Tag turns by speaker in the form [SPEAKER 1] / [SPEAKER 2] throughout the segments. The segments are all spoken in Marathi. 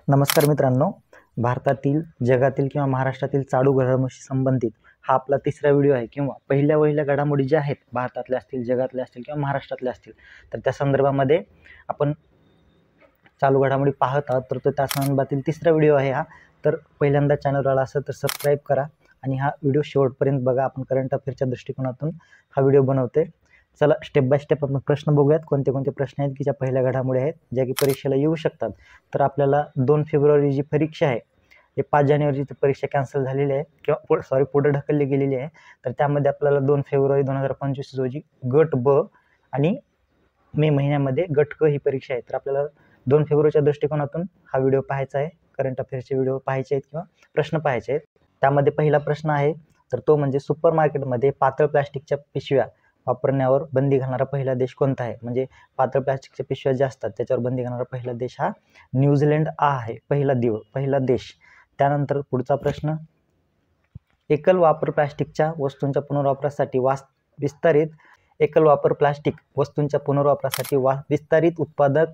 [SPEAKER 1] नमस्कार मित्रांनो, भारतातील, जगातील किंवा महाराष्ट्रातील चालू घडामोडीशी संबंधित हा आपला तिसरा व्हिडिओ आहे किंवा पहिल्या घडामोडी ज्या आहेत भारतातल्या असतील, जगातल्या असतील किंवा महाराष्ट्रातल्या असतील तर त्या संदर्भामध्ये आपण चालू घडामोडी पाहत आहोत. तर तो त्या संदर्भातील तिसरा व्हिडिओ आहे हा. तर पहिल्यांदा चॅनलला असेल तर सबस्क्राईब करा आणि हा व्हिडिओ शेवटपर्यंत बघा. आपण करंट अफेअरच्या दृष्टिकोनातून हा व्हिडिओ बनवते. चला स्टेप बाय स्टेप आपण प्रश्न बघूयात. कोणते कोणते प्रश्न आहेत की ज्या पहिल्या घडामोडी आहेत ज्या की परीक्षेला येऊ शकतात. तर आपल्याला 2 फेब्रुवारी जी परीक्षा आहे, हे 5 जानेवारीची परीक्षा कॅन्सल झालेली आहे किंवा पुढे ढकलली गेलेली आहे. तर त्यामध्ये आपल्याला 2 फेब्रुवारी 2025 रोजी गट ब आणि मे महिन्यामध्ये गट क ही परीक्षा आहे. तर आपल्याला 2 फेब्रुवारीच्या दृष्टिकोनातून हा व्हिडिओ पाहायचा आहे. करंट अफेअरचे व्हिडिओ पाहायचे आहेत किंवा प्रश्न पाहायचे आहेत. त्यामध्ये पहिला प्रश्न आहे तर तो म्हणजे सुपर मार्केटमध्ये पातळ प्लास्टिकच्या पिशव्या वापरण्यावर बंदी घालणारा पहिला देश कोणता आहे. म्हणजे पातळ प्लास्टिकच्या पिशव्या ज्या असतात त्याच्यावर बंदी घालणारा पहिला देश हा न्यूझीलंड आहे. पहिला देश. त्यानंतर पुढचा प्रश्न, एकल वापर प्लास्टिकच्या वस्तूंच्या पुनर्वापरासाठी विस्तारित उत्पादक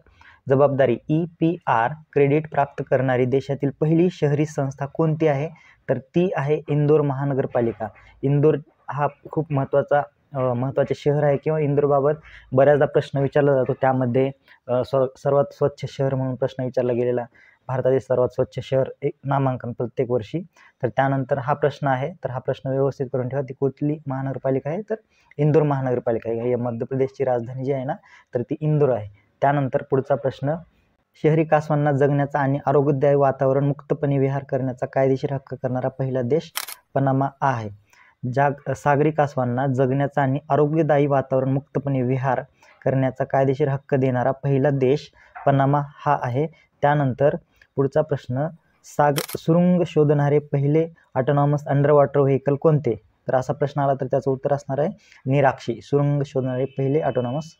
[SPEAKER 1] जबाबदारी EPR क्रेडिट प्राप्त करणारी देशातील पहिली शहरी संस्था कोणती आहे. तर ती आहे इंदोर महानगरपालिका. इंदोर हा खूप महत्त्वाचे शहर आहे किंवा इंदोरबाबत बऱ्याचदा प्रश्न विचारला जातो. त्यामध्ये सर्वात स्वच्छ शहर म्हणून प्रश्न विचारला गेलेला, भारतातील सर्वात स्वच्छ शहर एक नामांकन प्रत्येक वर्षी. तर त्यानंतर हा प्रश्न आहे. तर हा प्रश्न व्यवस्थित करून ठेवा. ती कुठली महानगरपालिका आहे तर इंदोर महानगरपालिका आहे. ही मध्य प्रदेशची राजधानी जी आहे ना तर ती इंदोर आहे. त्यानंतर पुढचा प्रश्न, शहरी कासवांना जगण्याचा आणि आरोग्यदायी वातावरण मुक्तपणे विहार करण्याचा कायदेशीर हक्क करणारा पहिला देश पनामा आहे. सागरी कासवांना जगण्याचा आणि आरोग्यदायी वातावरण मुक्तपणे विहार करण्याचा कायदेशीर हक्क देणारा पहिला देश पनामा हा आहे. त्यानंतर पुढचा प्रश्न, सुरुंग शोधणारे पहिले ऑटोनॉमस अंडर वॉटर व्हेकल कोणते. तर असा प्रश्न आला तर त्याचं उत्तर असणार आहे निराक्षी. सुरुंग शोधणारे पहिले ऑटोनॉमस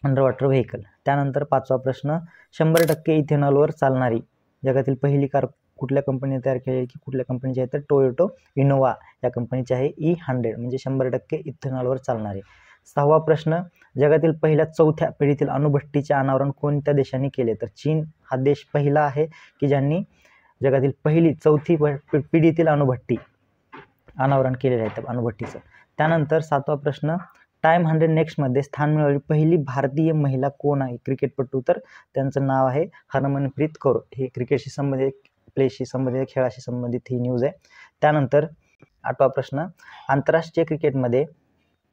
[SPEAKER 1] अंडर वॉटर व्हेकल. त्यानंतर पाचवा प्रश्न, 100% इथेनॉलवर चालणारी जगातील पहिली कार कुठल्या कंपनीने तयार केलेली की कुठल्या कंपनीची आहे तर टोयोटा इनोवा या कंपनीची आहे. E100 म्हणजे 100% इथेनॉलवर चालणारे. सहावा प्रश्न, जगातील पहिल्या चौथ्या पिढीतील अणुभट्टीचे अनावरण कोणत्या देशाने केले. तर चीन हा देश पहिला आहे की ज्यांनी जगातील पहिली चौथी पिढीतील अणुभट्टी अनावरण केलेले आहे अणुभट्टीचं. त्यानंतर सातवा प्रश्न, टाइम 100 नेक्स्टमध्ये स्थान मिळवलेली पहिली भारतीय महिला कोण आहे क्रिकेटपटू. तर त्यांचं नाव आहे हरमनप्रीत कौर. हे क्रिकेटशी संबंधित, प्लेशी संबंधित, खेळाशी संबंधित ही न्यूज आहे. त्यानंतर आठवा प्रश्न, आंतरराष्ट्रीय क्रिकेटमध्ये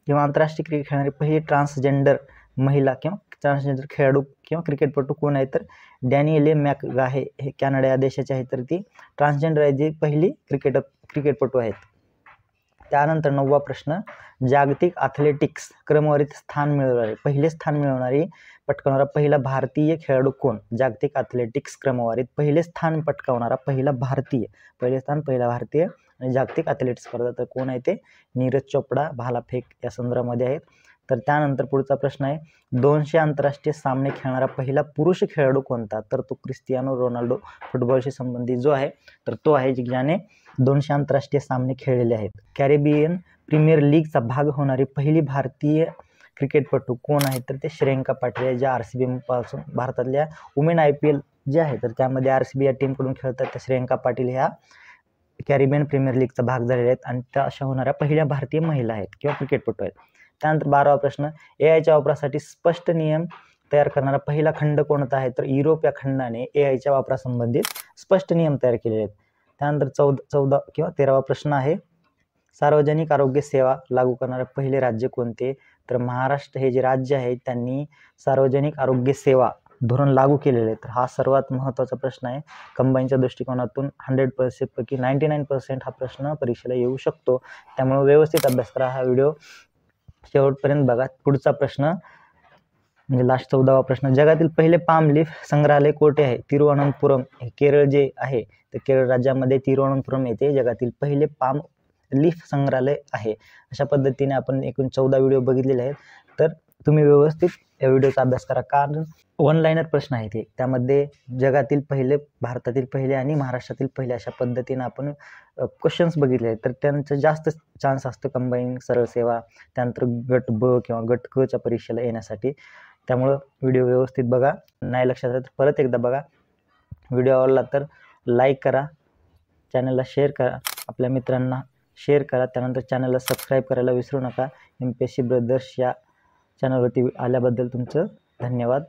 [SPEAKER 1] किंवा आंतरराष्ट्रीय क्रिकेट खेळणारी पहिली ट्रान्सजेंडर महिला किंवा ट्रान्सजेंडर खेळाडू किंवा क्रिकेटपटू कोण आहे तर डॅनिएले मॅकगाहे हे कॅनडा या देशाचे आहे. तर ती ट्रान्सजेंडर आहे जी पहिली क्रिकेटपटू आहेत. त्यानंतर नववा प्रश्न, जागतिक ॲथलेटिक्स क्रमवारीत पहिले स्थान मिळवणारी पटकावणारा पहिला भारतीय खेळाडू कोण. जागतिक ॲथलेटिक्स क्रमवारीत पहिले स्थान पटकावणारा पहिला भारतीय आणि जागतिक ॲथलेटिक्स स्पर्धा तर कोण आहे ते नीरज चोपडा भालाफेक या संदर्भामध्ये आहेत. तर त्यानंतर पुढचा प्रश्न आहे, 200 आंतरराष्ट्रीय सामने खेळणारा पहिला पुरुष खेळाडू कोणता. तर तो क्रिस्टियानो रोनाल्डो फुटबॉलशी संबंधित जो आहे तर तो आहे ज्याने 200 आंतरराष्ट्रीय सामने खेळलेले आहेत. कॅरेबियन प्रीमियर लीगचा भाग होणारी पहिली भारतीय क्रिकेटपटू कोण आहे तर ते श्रेयंका पाटील आहे, ज्या RCB पासून भारतातल्या वुमेन IPL जे आहे तर त्यामध्ये RCB या टीमकडून खेळतात. त्या श्रेयंका पाटील ह्या कॅरेबियन प्रीमियर लीगचा भाग झालेले आहेत आणि त्या अशा होणाऱ्या पहिल्या भारतीय महिला आहेत किंवा क्रिकेटपटू आहेत. त्यानंतर 12वा प्रश्न, AIच्या वापरासाठी स्पष्ट नियम तयार करणारा पहिला खंड कोणता आहे तर युरोप या खंडाने AIच्या वापरासंबंधित स्पष्ट नियम तयार केलेले आहेत. त्यानंतर 13वा प्रश्न आहे, सार्वजनिक आरोग्य सेवा लागू करणारे पहिले राज्य कोणते. तर महाराष्ट्र हे जे राज्य आहे त्यांनी सार्वजनिक आरोग्य सेवा धोरण लागू केलेले आहे. तर हा सर्वात महत्त्वाचा प्रश्न आहे. कंबाईनच्या दृष्टिकोनातून 100% पैकी 99% हा प्रश्न परीक्षेला येऊ शकतो. त्यामुळे व्यवस्थित अभ्यास करा. हा व्हिडिओ शेवटपर्यंत बघा. पुढचा प्रश्न म्हणजे लास्ट 14वा प्रश्न, जगातील पहिले पाम लीफ संग्रहालय कोठे आहे. तिरुवनंतपुरम हे केरळ जे आहे तर केरळ राज्यामध्ये तिरुवनंतपुरम येथे जगातील पहिले पाम लीफ संग्रहालय आहे. अशा पद्धतीने आपण एकूण 14 व्हिडिओ बघितलेले आहेत. तर तुम्ही व्यवस्थित या व्हिडिओचा अभ्यास करा कारण 1 लाइनर प्रश्न आहेत हे. त्यामध्ये जगातील पहिले, भारतातील पहिले आणि महाराष्ट्रातील पहिले अशा पद्धतीने आपण क्वेश्चन्स बघितले आहेत. तर त्यांचं जास्त चान्स असतं कंबाईन, सरळ सेवा, त्यानंतर गट ब किंवा गट क च्या परीक्षेला येण्यासाठी. त्यामुळं व्हिडिओ व्यवस्थित बघा. नाही लक्षात आलं तर परत एकदा बघा. व्हिडिओ आवडला तर लाईक करा, चॅनलला शेअर करा, आपल्या मित्रांना शेअर करा. त्यानंतर चॅनलला सबस्क्राईब करायला विसरू नका. MPSC ब्रदर्स या चॅनलवरती आल्याबद्दल तुमचं धन्यवाद.